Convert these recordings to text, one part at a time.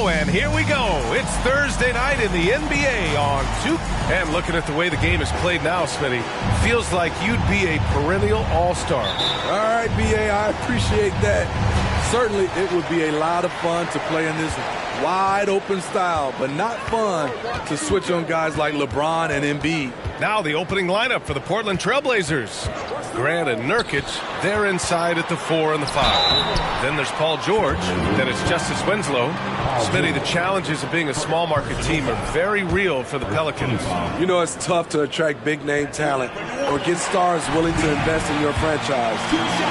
Oh, and here we go. It's Thursday night in the NBA on 2. And looking at the way the game is played now, Smitty, feels like you'd be a perennial all-star. All right, B.A., I appreciate that. Certainly, it would be a lot of fun to play in this wide-open style, but not fun to switch on guys like LeBron and Embiid. Now the opening lineup for the Portland Trailblazers. Grant and Nurkic, they're inside at the 4 and the 5. Then there's Paul George. Then it's Justice Winslow. Smitty, the challenges of being a small market team are very real for the Pelicans. You know, it's tough to attract big-name talent or get stars willing to invest in your franchise.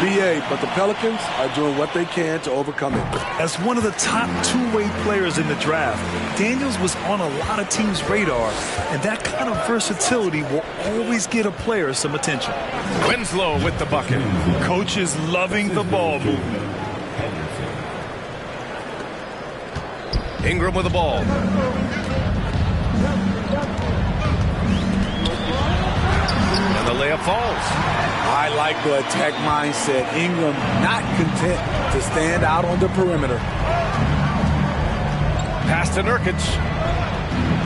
B.A., but the Pelicans are doing what they can to overcome it. As one of the top two-way players in the draft, Daniels was on a lot of teams' radar, and that kind of versatility will always get a player some attention. Winslow with the bucket. Coach is loving the ball movement. Ingram with the ball. And the layup falls. I like the attack mindset. Ingram not content to stand out on the perimeter. Pass to Nurkic.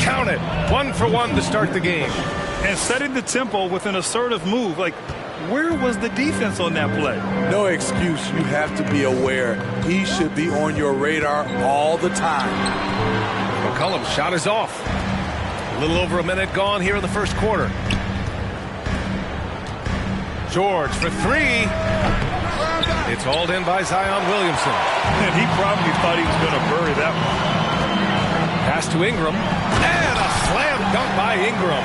Count it. 1 for 1 to start the game. And setting the tempo with an assertive move. Like, where was the defense on that play? No excuse. You have to be aware. He should be on your radar all the time. McCollum's shot is off. A little over a minute gone here in the first quarter. George for 3. It's hauled in by Zion Williamson. And he probably thought he was going to bury that one. Pass to Ingram. And a slam dunk by Ingram.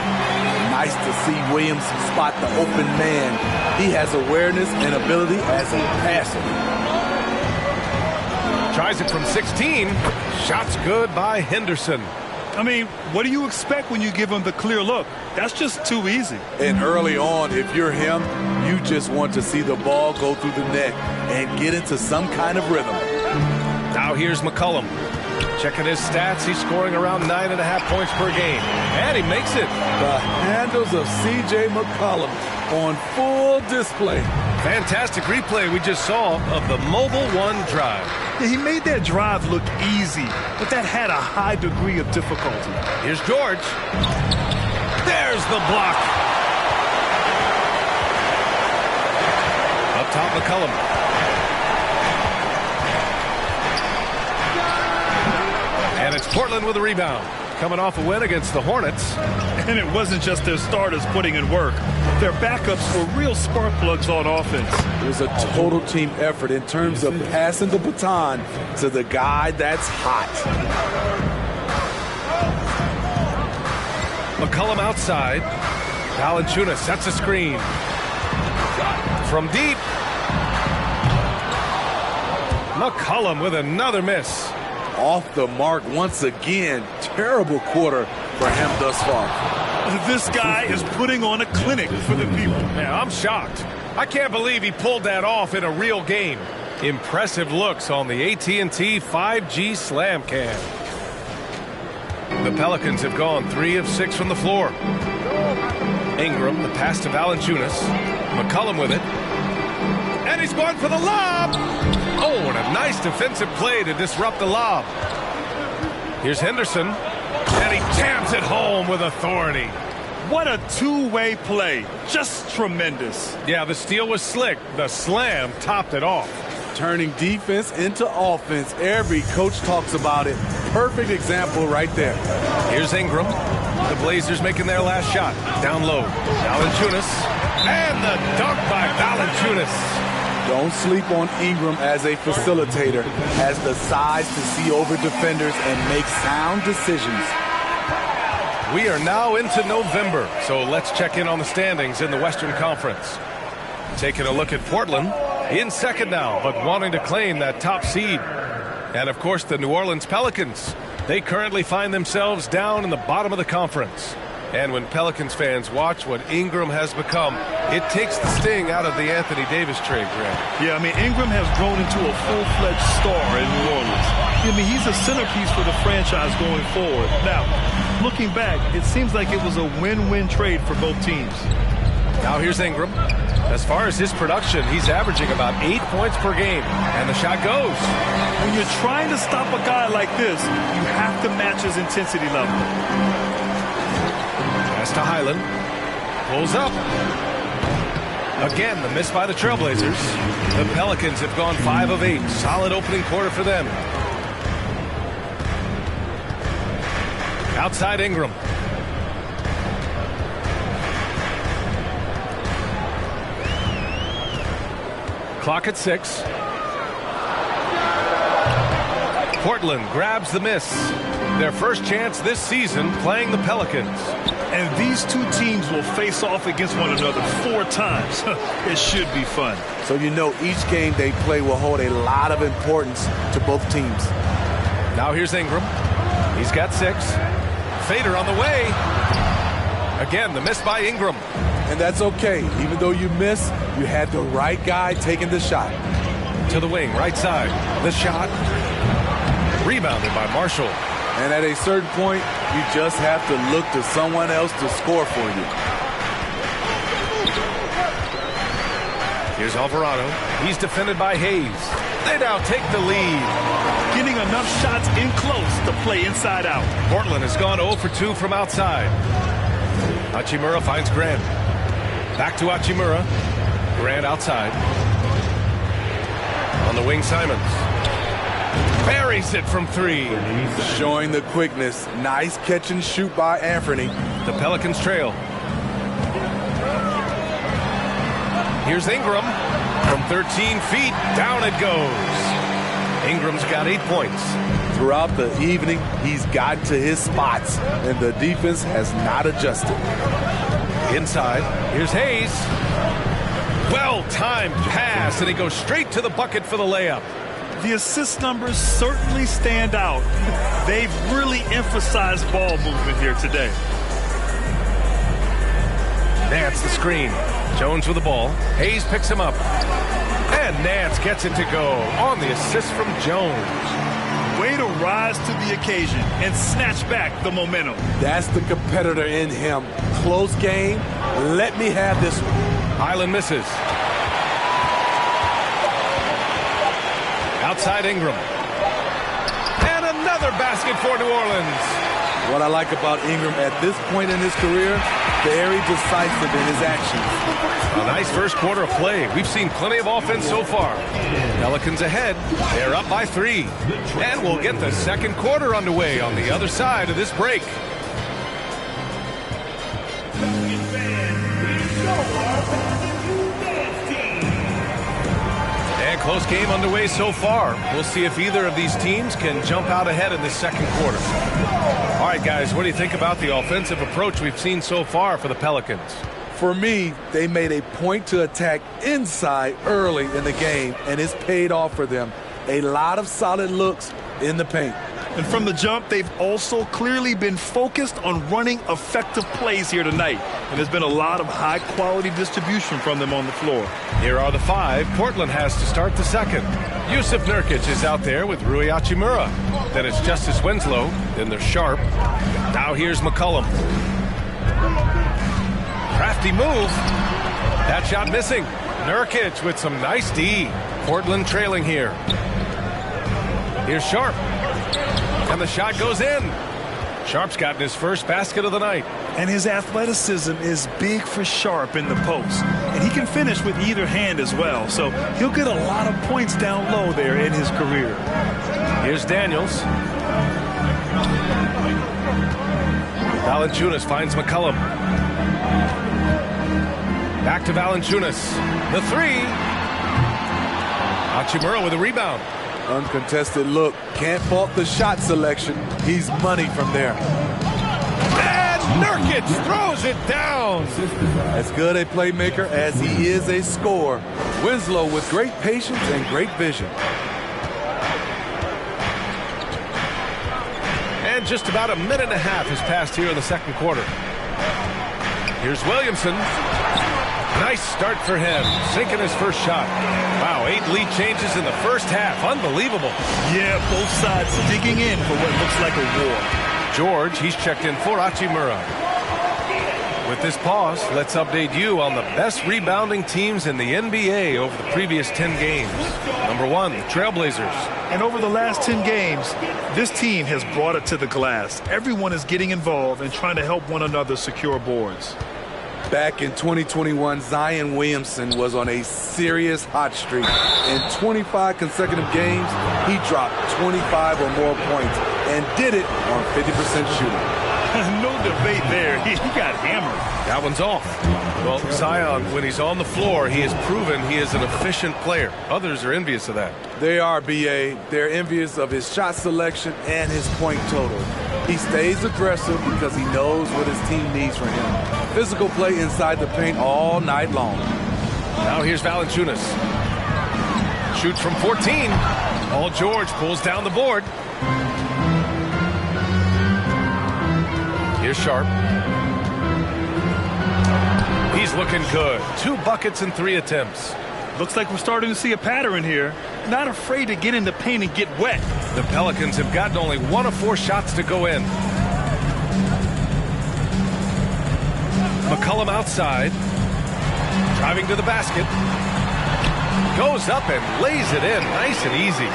Nice to see Williamson spot the open man. He has awareness and ability as a passer. Tries it from 16. Shot's good by Henderson. I mean, what do you expect when you give him the clear look? That's just too easy. And early on, if you're him, you just want to see the ball go through the net and get into some kind of rhythm. Now here's McCollum. Checking his stats, he's scoring around 9.5 points per game. And he makes it. The handles of C.J. McCollum on full display. Fantastic replay we just saw of the Mobile One drive. Yeah, he made that drive look easy, but that had a high degree of difficulty. Here's George. There's the block. Up top, McCollum. And it's Portland with a rebound. Coming off a win against the Hornets. And it wasn't just their starters putting in work. Their backups were real spark plugs on offense. It was a total team effort in terms of passing the baton to the guy that's hot. McCollum outside. Valanciunas sets a screen. From deep. McCollum with another miss. Off the mark once again. Terrible quarter for him thus far. This guy is putting on a clinic for the people. Yeah, I'm shocked. I can't believe he pulled that off in a real game. Impressive looks on the AT&T 5G Slam Cam. The Pelicans have gone 3 of 6 from the floor. Ingram, the pass to Valanciunas. McCollum with it. And he's going for the lob. Oh, and a nice defensive play to disrupt the lob. Here's Henderson. And he jams it home with authority. What a two-way play. Just tremendous. Yeah, the steal was slick. The slam topped it off. Turning defense into offense. Every coach talks about it. Perfect example right there. Here's Ingram. The Blazers making their last shot. Down low. Valanciunas. And the dunk by Valanciunas. Don't sleep on Ingram as a facilitator. Has the size to see over defenders and make sound decisions. We are now into November, so let's check in on the standings in the Western Conference. Taking a look at Portland, in second now, but wanting to claim that top seed. And, of course, the New Orleans Pelicans. They currently find themselves down in the bottom of the conference. And when Pelicans fans watch what Ingram has become, it takes the sting out of the Anthony Davis trade, Grant. Yeah, I mean, Ingram has grown into a full-fledged star in New Orleans. I mean, he's a centerpiece for the franchise going forward. Now, looking back, it seems like it was a win-win trade for both teams. Now here's Ingram. As far as his production, he's averaging about 8 points per game. And the shot goes. When you're trying to stop a guy like this, you have to match his intensity level. Pass to Highland. Pulls up. Again, the miss by the Trailblazers. The Pelicans have gone 5 of 8. Solid opening quarter for them. Outside Ingram. Clock at 6. Portland grabs the miss. Their first chance this season playing the Pelicans. And these two teams will face off against one another 4 times. It should be fun. So you know each game they play will hold a lot of importance to both teams. Now here's Ingram. He's got 6. Fader on the way. Again, the miss by Ingram. And that's okay. Even though you miss, you had the right guy taking the shot. To the wing, right side. The shot. Rebounded by Marshall. And at a certain point, you just have to look to someone else to score for you. Here's Alvarado. He's defended by Hayes. They now take the lead. Getting enough shots in close to play inside out. Portland has gone 0 for 2 from outside. Hachimura finds Grant. Back to Hachimura. Grant outside. On the wing, Simons. Buries it from 3. Showing the quickness. Nice catch and shoot by Anthony. The Pelicans trail. Here's Ingram. From 13 feet, down it goes. Ingram's got 8 points. Throughout the evening, he's gotten to his spots, and the defense has not adjusted. Inside, here's Hayes. Well-timed pass, and he goes straight to the bucket for the layup. The assist numbers certainly stand out. They've really emphasized ball movement here today. Nance the screen. Jones with the ball. Hayes picks him up. And Nance gets it to go on the assist from Jones. Way to rise to the occasion and snatch back the momentum. That's the competitor in him. Close game. Let me have this one. Highland misses. Outside Ingram. And another basket for New Orleans. What I like about Ingram at this point in his career, very decisive in his actions. A nice first quarter of play. We've seen plenty of offense so far. Pelicans ahead. They're up by 3. And we'll get the second quarter underway on the other side of this break. And close game underway so far. We'll see if either of these teams can jump out ahead in the second quarter. All right, guys, what do you think about the offensive approach we've seen so far for the Pelicans? For me, they made a point to attack inside early in the game, and it's paid off for them. A lot of solid looks in the paint. And from the jump, they've also clearly been focused on running effective plays here tonight. And there's been a lot of high-quality distribution from them on the floor. Here are the 5 Portland has to start the second. Yusuf Nurkic is out there with Rui Hachimura. Then it's Justice Winslow. Then there's Sharp. Now here's McCollum. Crafty move. That shot missing. Nurkic with some nice D. Portland trailing here. Here's Sharp. And the shot goes in. Sharp's gotten his first basket of the night. And his athleticism is big for Sharp in the post. And he can finish with either hand as well. So he'll get a lot of points down low there in his career. Here's Daniels. Valanciunas finds McCollum. Back to Valanciunas. The 3. Hachimura with a rebound. Uncontested look. Can't fault the shot selection. He's money from there. And Nurkic throws it down. As good a playmaker as he is a scorer. Winslow with great patience and great vision. And just about a minute and a half has passed here in the second quarter. Here's Williamson. Nice start for him, sinking his first shot. Wow, 8 lead changes in the first half. Unbelievable. Yeah, both sides digging in for what looks like a war. George, he's checked in for Hachimura. With this pause, let's update you on the best rebounding teams in the NBA over the previous 10 games. Number 1, the Trailblazers. And over the last 10 games, this team has brought it to the glass. Everyone is getting involved and trying to help one another secure boards. Back in 2021, Zion Williamson was on a serious hot streak. In 25 consecutive games, he dropped 25 or more points and did it on 50% shooting. No debate there. He got hammered. That one's off. Well, Zion, when he's on the floor, he has proven he is an efficient player. Others are envious of that. They are, B.A. They're envious of his shot selection and his point total. He stays aggressive because he knows what his team needs from him. Physical play inside the paint all night long. Now here's Valanciunas. Shoots from 14. Paul George pulls down the board. Here's Sharp. He's looking good. 2 buckets and 3 attempts. Looks like we're starting to see a pattern here. Not afraid to get in the paint and get wet. The Pelicans have gotten only 1 of 4 shots to go in. McCollum outside. Driving to the basket. Goes up and lays it in. Nice and easy.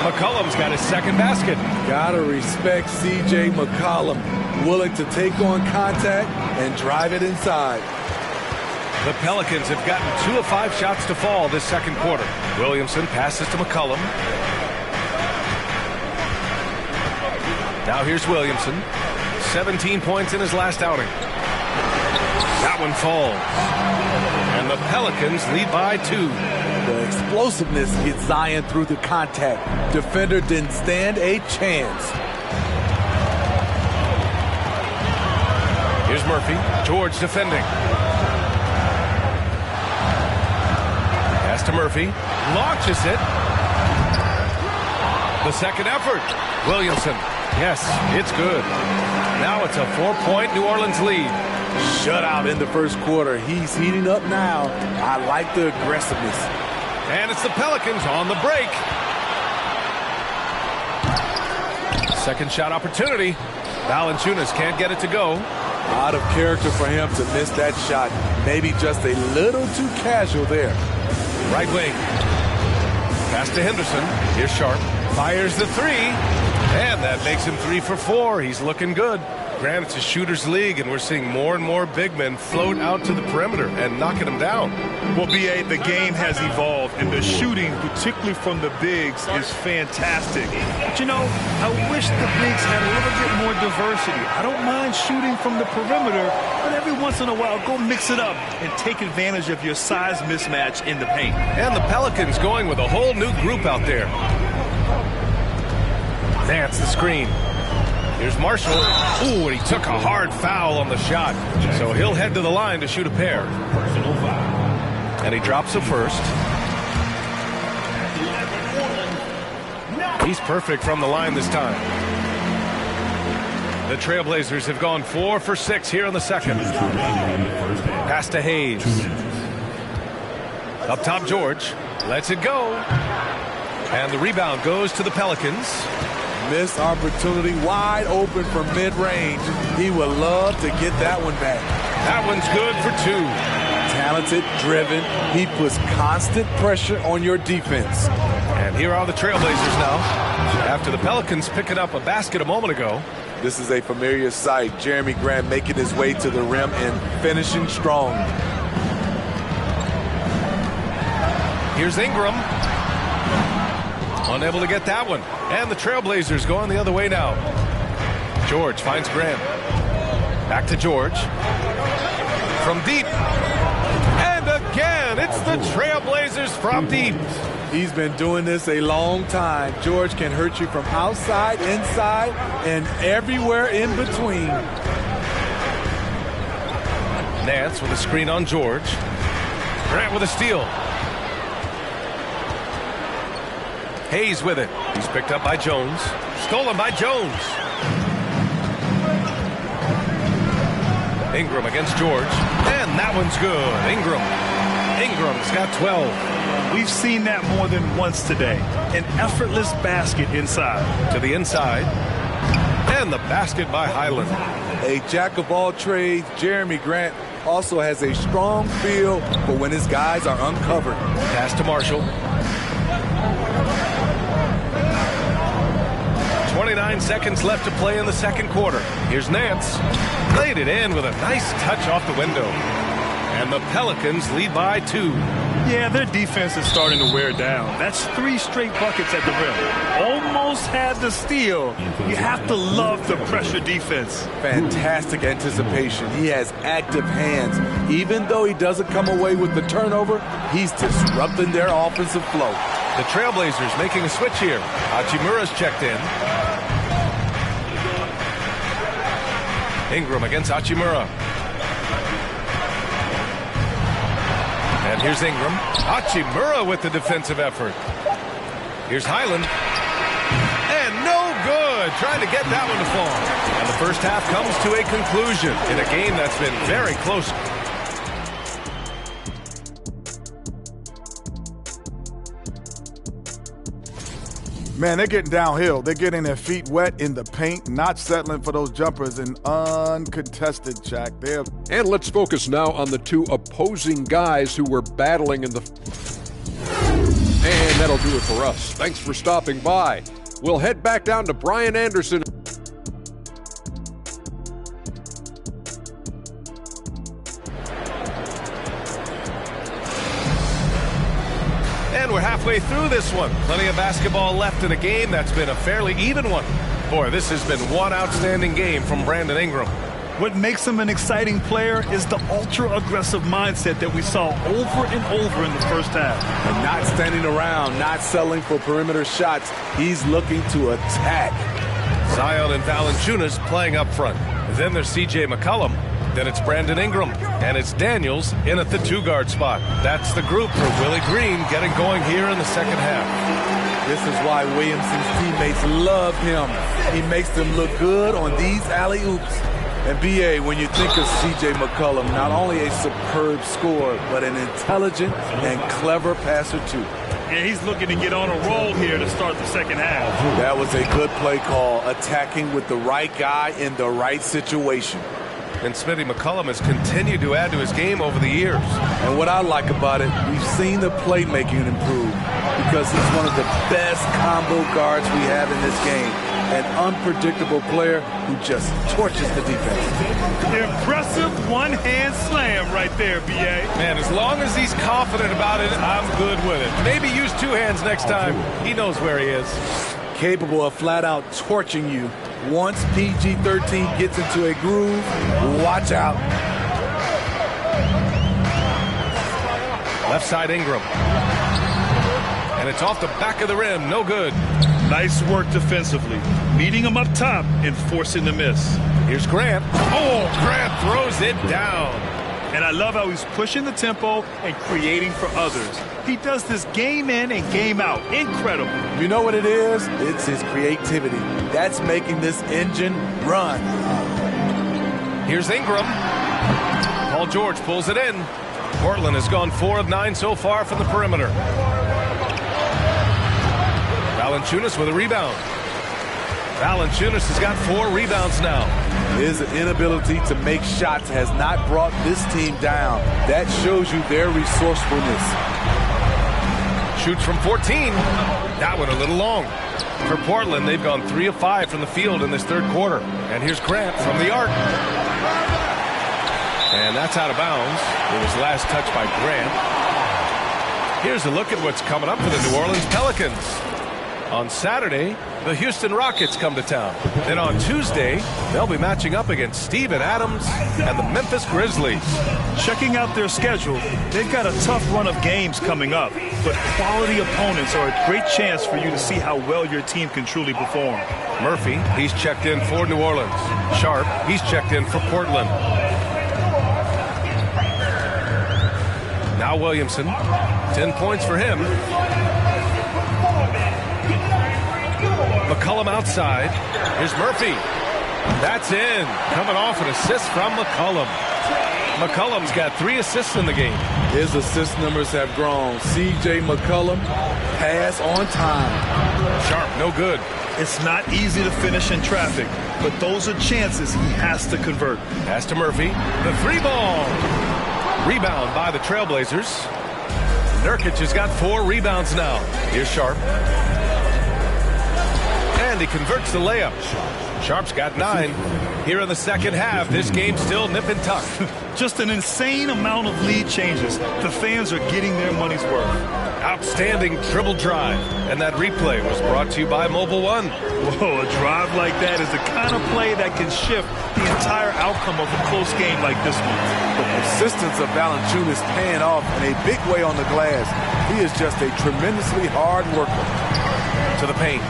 McCollum's got his second basket. Gotta respect C.J. McCollum. Willing to take on contact and drive it inside. The Pelicans have gotten 2 of 5 shots to fall this second quarter. Williamson passes to McCollum. Now here's Williamson. 17 points in his last outing. That one falls. And the Pelicans lead by 2. The explosiveness gets Zion through the contact. Defender didn't stand a chance. Here's Murphy. George defending. Pass to Murphy. Launches it. The second effort. Williamson. Yes, it's good. Now it's a 4-point New Orleans lead. Shutout in the first quarter. He's heating up now. I like the aggressiveness. And it's the Pelicans on the break. Second shot opportunity. Valanciunas can't get it to go. Out of character for him to miss that shot. Maybe just a little too casual there. Right wing. Pass to Henderson. Here's Sharp. Fires the 3. And that makes him 3 for 4. He's looking good. Granted, it's a shooter's league, and we're seeing more and more big men float out to the perimeter and knocking them down. Well, B.A., the game has evolved, and the shooting, particularly from the bigs, is fantastic. But, you know, I wish the bigs had a little bit more diversity. I don't mind shooting from the perimeter, but every once in a while, go mix it up and take advantage of your size mismatch in the paint. And the Pelicans going with a whole new group out there. Nance the screen. Here's Marshall. Ooh, and he took a hard foul on the shot. So he'll head to the line to shoot a pair. And he drops a first. He's perfect from the line this time. The Trailblazers have gone 4 for 6 here in the second. Pass to Hayes. Up top, George. Lets it go. And the rebound goes to the Pelicans. Missed opportunity, wide open from mid-range. He would love to get that one back. That one's good for 2. Talented, driven. He puts constant pressure on your defense. And here are the Trailblazers now. After the Pelicans picking up a basket a moment ago. This is a familiar sight. Jerami Grant making his way to the rim and finishing strong. Here's Ingram. Unable to get that one. And the Trailblazers going the other way now. George finds Graham. Back to George. From deep. And again, it's the Trailblazers from deep. He's been doing this a long time. George can hurt you from outside, inside, and everywhere in between. Nance with a screen on George. Grant with a steal. Hayes with it. He's picked up by Jones. Stolen by Jones. Ingram against George. And that one's good. Ingram's got 12. We've seen that more than once today. An effortless basket inside. To the inside. And the basket by Highland. A jack of all trades, Jeremy Grant also has a strong feel for when his guys are uncovered. Pass to Marshall. 29 seconds left to play in the second quarter. Here's Nance. Played it in with a nice touch off the window. And the Pelicans lead by 2. Yeah, their defense is starting to wear down. That's 3 straight buckets at the rim. Almost had the steal. You have to love the pressure defense. Fantastic anticipation. He has active hands. Even though he doesn't come away with the turnover, he's disrupting their offensive flow. The Trailblazers making a switch here. Hachimura's checked in. Ingram against Hachimura. And here's Ingram. Hachimura with the defensive effort. Here's Highland. And no good. Trying to get that one to fall. And the first half comes to a conclusion in a game that's been very close. Man, they're getting downhill. They're getting their feet wet in the paint, not settling for those jumpers and uncontested, Jack. And let's focus now on the 2 opposing guys who were battling in the... And that'll do it for us. Thanks for stopping by. We'll head back down to Brian Anderson. And we're halfway through this one. Plenty of basketball left in a game that's been a fairly even one. Boy, this has been one outstanding game from Brandon Ingram. What makes him an exciting player is the ultra-aggressive mindset that we saw over and over in the first half. And not standing around, not settling for perimeter shots. He's looking to attack. Zion and Valanciunas playing up front. Then there's C.J. McCollum. Then it's Brandon Ingram. And it's Daniels in at the 2-guard spot. That's the group for Willie Green getting going here in the second half. This is why Williamson's teammates love him. He makes them look good on these alley-oops. And B.A., when you think of C.J. McCollum, not only a superb scorer, but an intelligent and clever passer, too. And he's looking to get on a roll here to start the second half. That was a good play call, attacking with the right guy in the right situation. And Smitty McCollum has continued to add to his game over the years. And what I like about it, we've seen the playmaking improve because he's one of the best combo guards we have in this game. An unpredictable player who just torches the defense. Impressive one-hand slam right there, B.A. Man, as long as he's confident about it, I'm good with it. Maybe use 2 hands next time. He knows where he is. Capable of flat-out torching you. Once PG-13 gets into a groove, watch out. Left side Ingram. And it's off the back of the rim. No good. Nice work defensively. Meeting him up top and forcing the miss. Here's Grant. Oh, Grant throws it down. And I love how he's pushing the tempo and creating for others. He does this game in and game out. Incredible. You know what it is? It's his creativity. That's making this engine run. Here's Ingram. Paul George pulls it in. Portland has gone 4 of 9 so far from the perimeter. Valanciunas with a rebound. Valanciunas has got 4 rebounds now. His inability to make shots has not brought this team down. That shows you their resourcefulness. Shoots from 14. That one a little long. For Portland, they've gone 3 of 5 from the field in this third quarter. And here's Grant from the arc. And that's out of bounds. It was last touched by Grant. Here's a look at what's coming up for the New Orleans Pelicans. On Saturday, the Houston Rockets come to town. Then on Tuesday, they'll be matching up against Steven Adams and the Memphis Grizzlies. Checking out their schedule, they've got a tough run of games coming up, but quality opponents are a great chance for you to see how well your team can truly perform. Murphy, he's checked in for New Orleans. Sharp, he's checked in for Portland. Now Williamson, 10 points for him. McCollum outside. Here's Murphy. That's in. Coming off an assist from McCollum. McCollum's got 3 assists in the game. His assist numbers have grown. C.J. McCollum, pass on time. Sharp, no good. It's not easy to finish in traffic, but those are chances he has to convert. Pass to Murphy. The 3-ball. Rebound by the Trailblazers. Nurkic has got 4 rebounds now. Here's Sharp. And he converts the layup. Sharp's got 9. Here in the second half, this game's still nip and tuck. Just an insane amount of lead changes. The fans are getting their money's worth. Outstanding dribble drive. And that replay was brought to you by Mobile One. Whoa, a drive like that is the kind of play that can shift the entire outcome of a close game like this one. The persistence of Valanciunas paying off in a big way on the glass. He is just a tremendously hard worker. To the paint.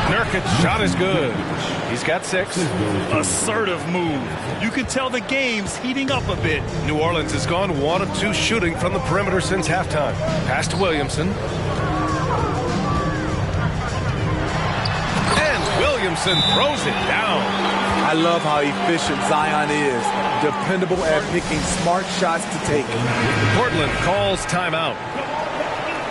Nurkic shot is good. He's got 6. Assertive move. You can tell the game's heating up a bit. New Orleans has gone 1 of 2 shooting from the perimeter since halftime. Pass to Williamson. And Williamson throws it down. I love how efficient Zion is. Dependable at picking smart shots to take. Portland calls timeout.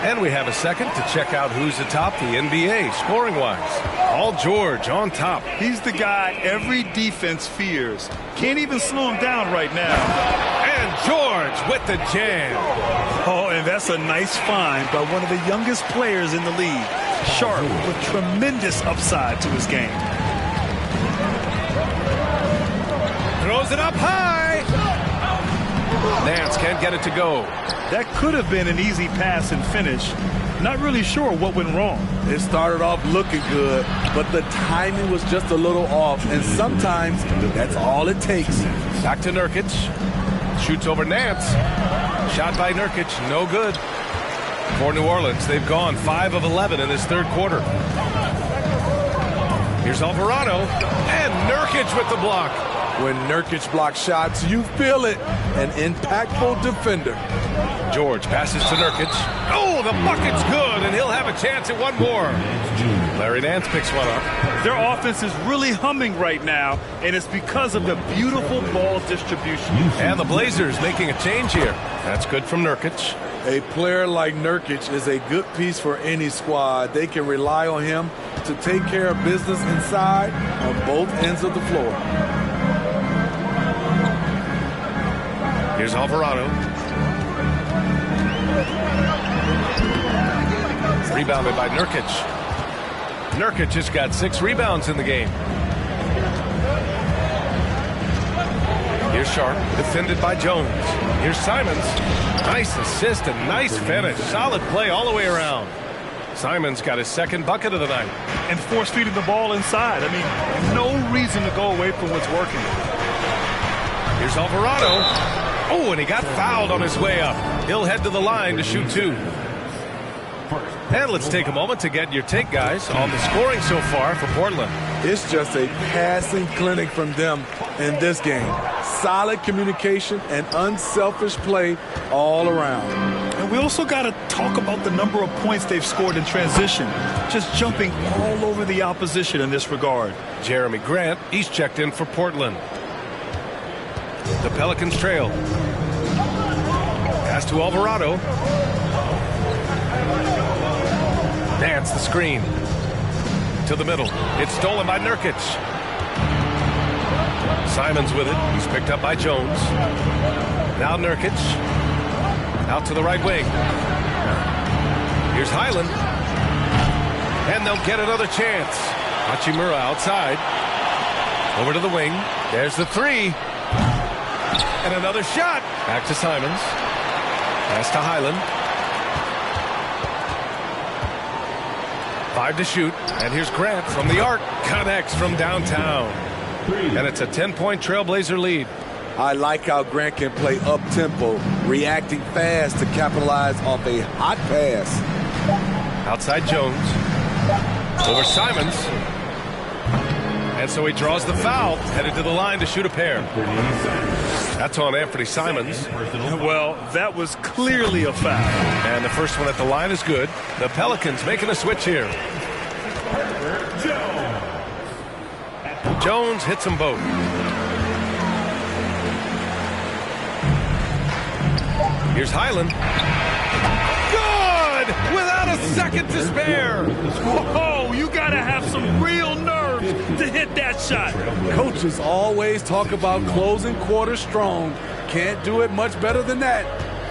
And we have a second to check out who's atop the NBA scoring-wise. Paul George on top. He's the guy every defense fears. Can't even slow him down right now. And George with the jam. Oh, and that's a nice find by one of the youngest players in the league. Sharp with tremendous upside to his game. Throws it up high. Nance can't get it to go. That could have been an easy pass and finish. Not really sure what went wrong. It started off looking good, but the timing was just a little off, and sometimes that's all it takes. Back to Nurkic. Shoots over Nance. Shot by Nurkic, no good. For New Orleans, they've gone 5 of 11 in this third quarter. Here's Alvarado, and Nurkic with the block. When Nurkic blocks shots, you feel it. An impactful defender. George passes to Nurkic. Oh, the bucket's good, and he'll have a chance at one more. Larry Nance picks one up. Their offense is really humming right now, and it's because of the beautiful ball distribution. And the Blazers making a change here. That's good from Nurkic. A player like Nurkic is a good piece for any squad. They can rely on him to take care of business inside on both ends of the floor. Here's Alvarado. Rebounded by Nurkic. Nurkic has got 6 rebounds in the game. Here's Sharp, defended by Jones. Here's Simons. Nice assist and nice finish. Solid play all the way around. Simons got his second bucket of the night. And force-feeding the ball inside. I mean, no reason to go away from what's working. Here's Alvarado. Oh, and he got fouled on his way up. He'll head to the line to shoot 2. And let's take a moment to get your take, guys, on the scoring so far for Portland. It's just a passing clinic from them in this game. Solid communication and unselfish play all around. And we also got to talk about the number of points they've scored in transition. Just jumping all over the opposition in this regard. Jeremy Grant, he's checked in for Portland. The Pelicans trail. Pass to Alvarado. Nance the screen. To the middle. It's stolen by Nurkic. Simons with it. He's picked up by Jones. Now Nurkic. Out to the right wing. Here's Highland. And they'll get another chance. Hachimura outside. Over to the wing. There's the 3. And another shot. Back to Simons. Pass to Highland. 5 to shoot. And here's Grant from the arc. Connects from downtown. And it's a 10-point Trailblazer lead. I like how Grant can play up-tempo, reacting fast to capitalize off a hot pass. Outside Jones. Over Simons. And so he draws the foul, headed to the line to shoot a pair. That's on Anthony Simons. Well, that was clearly a foul. And the first one at the line is good. The Pelicans making a switch here. Jones hits them both. Here's Highland. Good! Without a second to spare. Oh, you got to have some real nerve to hit that shot. Coaches always talk about closing quarters strong. Can't do it much better than that.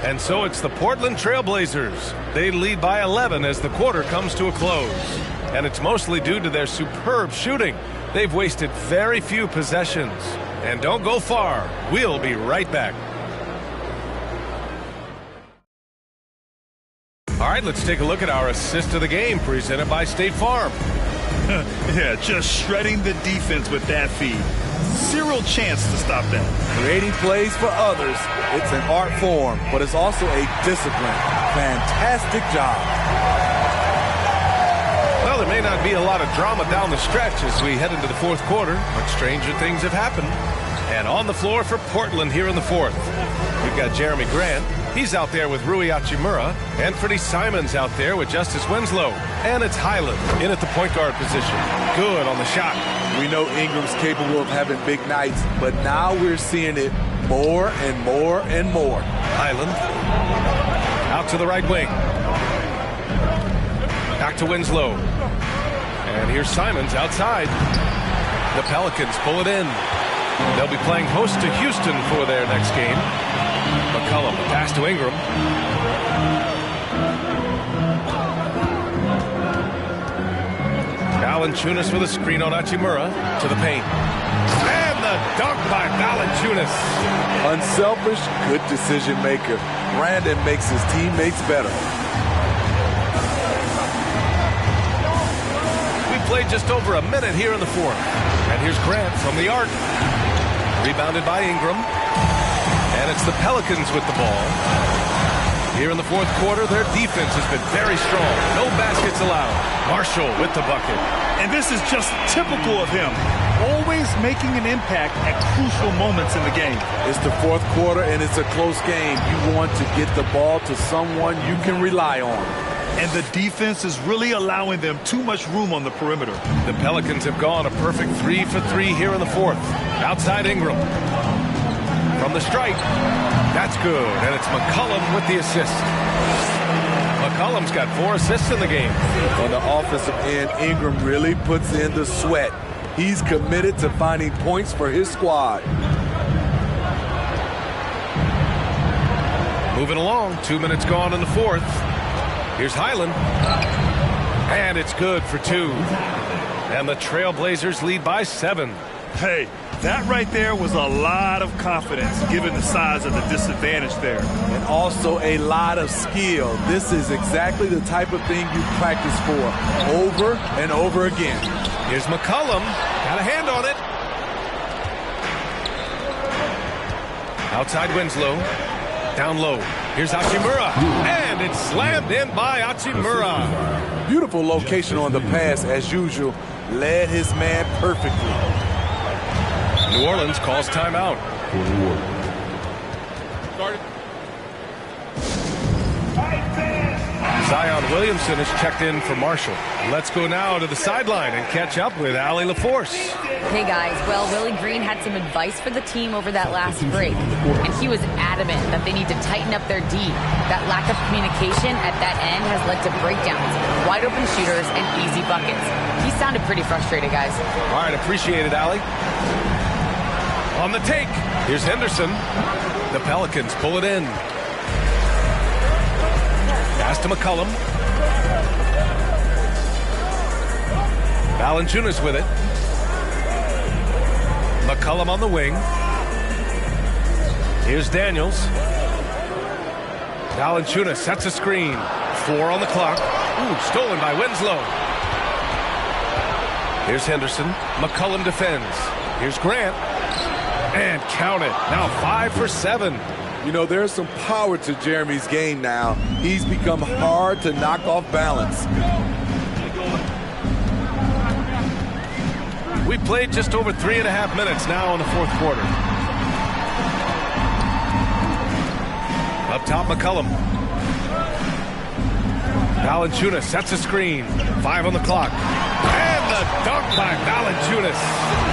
And so it's the Portland Trail Blazers. They lead by 11 as the quarter comes to a close. And it's mostly due to their superb shooting. They've wasted very few possessions. And don't go far. We'll be right back. All right, let's take a look at our assist of the game presented by State Farm. Yeah, just shredding the defense with that feed. Zero chance to stop that. Creating plays for others, it's an art form, but it's also a discipline. Fantastic job. Well, there may not be a lot of drama down the stretch as we head into the fourth quarter, but stranger things have happened. And on the floor for Portland here in the fourth, we've got Jeremy Grant. He's out there with Rui Hachimura. Anthony Simons out there with Justice Winslow. And it's Highland in at the point guard position. Good on the shot. We know Ingram's capable of having big nights, but now we're seeing it more and more and more. Highland out to the right wing. Back to Winslow. And here's Simons outside. The Pelicans pull it in. They'll be playing host to Houston for their next game. McCollum, pass to Ingram. Valanciunas with a screen on Hachimura to the paint. And the dunk by Valanciunas. Unselfish, good decision maker. Brandon makes his teammates better. We played just over a minute here in the fourth. And here's Grant from the arc. Rebounded by Ingram. And it's the Pelicans with the ball. Here in the fourth quarter, their defense has been very strong. No baskets allowed. Marshall with the bucket. And this is just typical of him. Always making an impact at crucial moments in the game. It's the fourth quarter and it's a close game. You want to get the ball to someone you can rely on. And the defense is really allowing them too much room on the perimeter. The Pelicans have gone a perfect 3 for 3 here in the fourth. Outside Ingram. From the stripe. That's good. And it's McCollum with the assist. McCollum's got 4 assists in the game. On the offensive end, Ingram really puts in the sweat. He's committed to finding points for his squad. Moving along. 2 minutes gone in the fourth. Here's Highland. And it's good for 2. And the Trailblazers lead by 7. Hey, that right there was a lot of confidence given the size of the disadvantage there. And also a lot of skill. This is exactly the type of thing you practice for over and over again. Here's McCollum. Got a hand on it. Outside Winslow. Down low. Here's Hachimura. And it's slammed in by Hachimura. Beautiful location on the pass as usual. Led his man perfectly. New Orleans calls timeout. Zion Williamson is checked in for Marshall. Let's go now to the sideline and catch up with Allie LaForce. Hey guys, well, Willie Green had some advice for the team over that last break, and he was adamant that they need to tighten up their D. That lack of communication at that end has led to breakdowns, wide open shooters, and easy buckets. He sounded pretty frustrated, guys. All right, appreciate it, Allie. On the take, here's Henderson. The Pelicans pull it in. Pass to McCollum. Valanciunas with it. McCollum on the wing. Here's Daniels. Valanciunas sets a screen. 4 on the clock. Ooh, stolen by Winslow. Here's Henderson. McCollum defends. Here's Grant. And count it. Now 5 for 7. You know, there's some power to Jeremy's game now. He's become hard to knock off balance. We played just over 3.5 minutes now in the fourth quarter. Up top, McCollum. Valanciunas sets a screen. 5 on the clock. And the dunk by Valanciunas.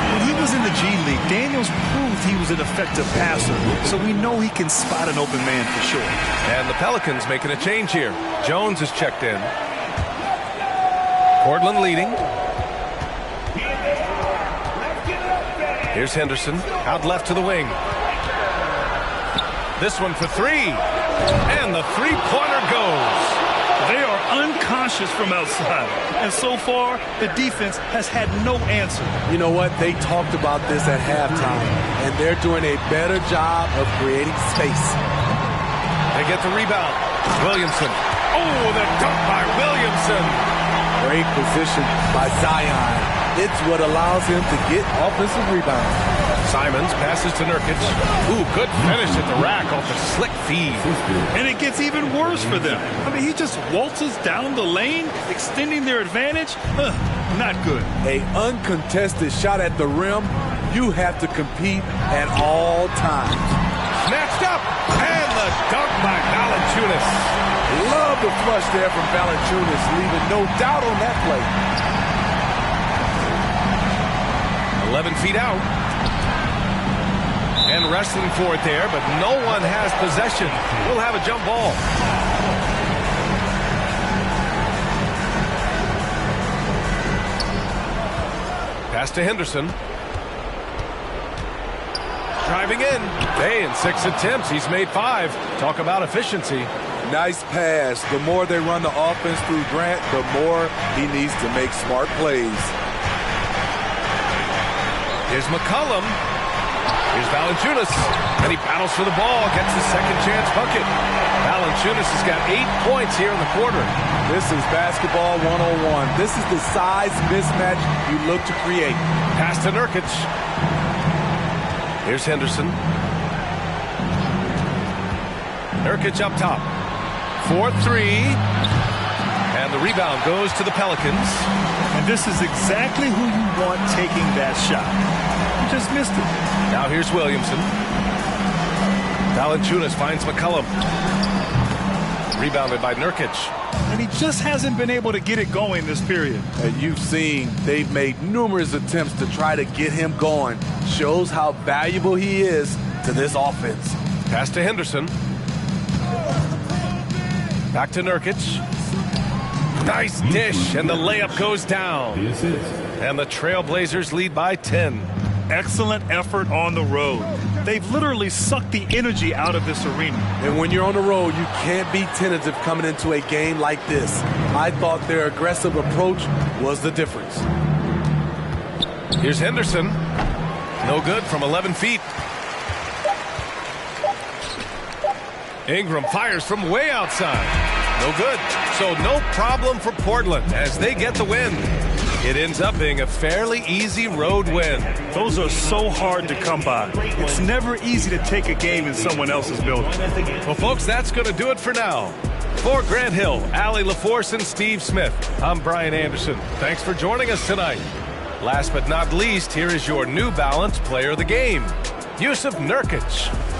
When he was in the G League, Daniels proved he was an effective passer, so we know he can spot an open man for sure. And the Pelicans making a change here. Jones is checked in. Portland leading. Here's Henderson, out left to the wing. This one for three. And the three-pointer goes. They are unconscious from outside. And so far, the defense has had no answer. You know what? They talked about this at halftime, and they're doing a better job of creating space. They get the rebound. Williamson. Oh, the dunk by Williamson. Great position by Zion. It's what allows him to get offensive rebounds. Simons passes to Nurkic. Ooh, good finish at the rack off a slick feed. And it gets even worse for them. I mean, he just waltzes down the lane, extending their advantage. Not good. A uncontested shot at the rim, you have to compete at all times. Snatched up, and the dunk by Valanciunas. Love the flush there from Valanciunas, leaving no doubt on that play. 11 feet out. And wrestling for it there, but no one has possession. We'll have a jump ball. Pass to Henderson. Driving in. Hey, in 6 attempts, he's made 5. Talk about efficiency. Nice pass. The more they run the offense through Grant, the more he needs to make smart plays. Here's McCollum. Here's Valanciunas. And he battles for the ball, gets the second chance bucket. Valanciunas has got 8 points here in the quarter. This is basketball 101. This is the size mismatch you look to create. Pass to Nurkic. Here's Henderson. Nurkic up top. 4-3. And the rebound goes to the Pelicans. And this is exactly who you want taking that shot. You just missed it. Now here's Williamson. Valanciunas finds McCollum. Rebounded by Nurkic. And he just hasn't been able to get it going this period. And you've seen they've made numerous attempts to try to get him going. Shows how valuable he is to this offense. Pass to Henderson. Back to Nurkic. Nice dish, and the layup goes down. And the Trailblazers lead by 10. Excellent effort on the road. They've literally sucked the energy out of this arena. And when you're on the road, you can't be tentative coming into a game like this. I thought their aggressive approach was the difference. Here's Henderson. No good from 11 feet. Ingram fires from way outside. No good. So no problem for Portland as they get the win. It ends up being a fairly easy road win. Those are so hard to come by. It's never easy to take a game in someone else's building. Well, folks, that's going to do it for now. For Grant Hill, Allie LaForce, and Steve Smith, I'm Brian Anderson. Thanks for joining us tonight. Last but not least, here is your New Balance Player of the Game, Jusuf Nurkic.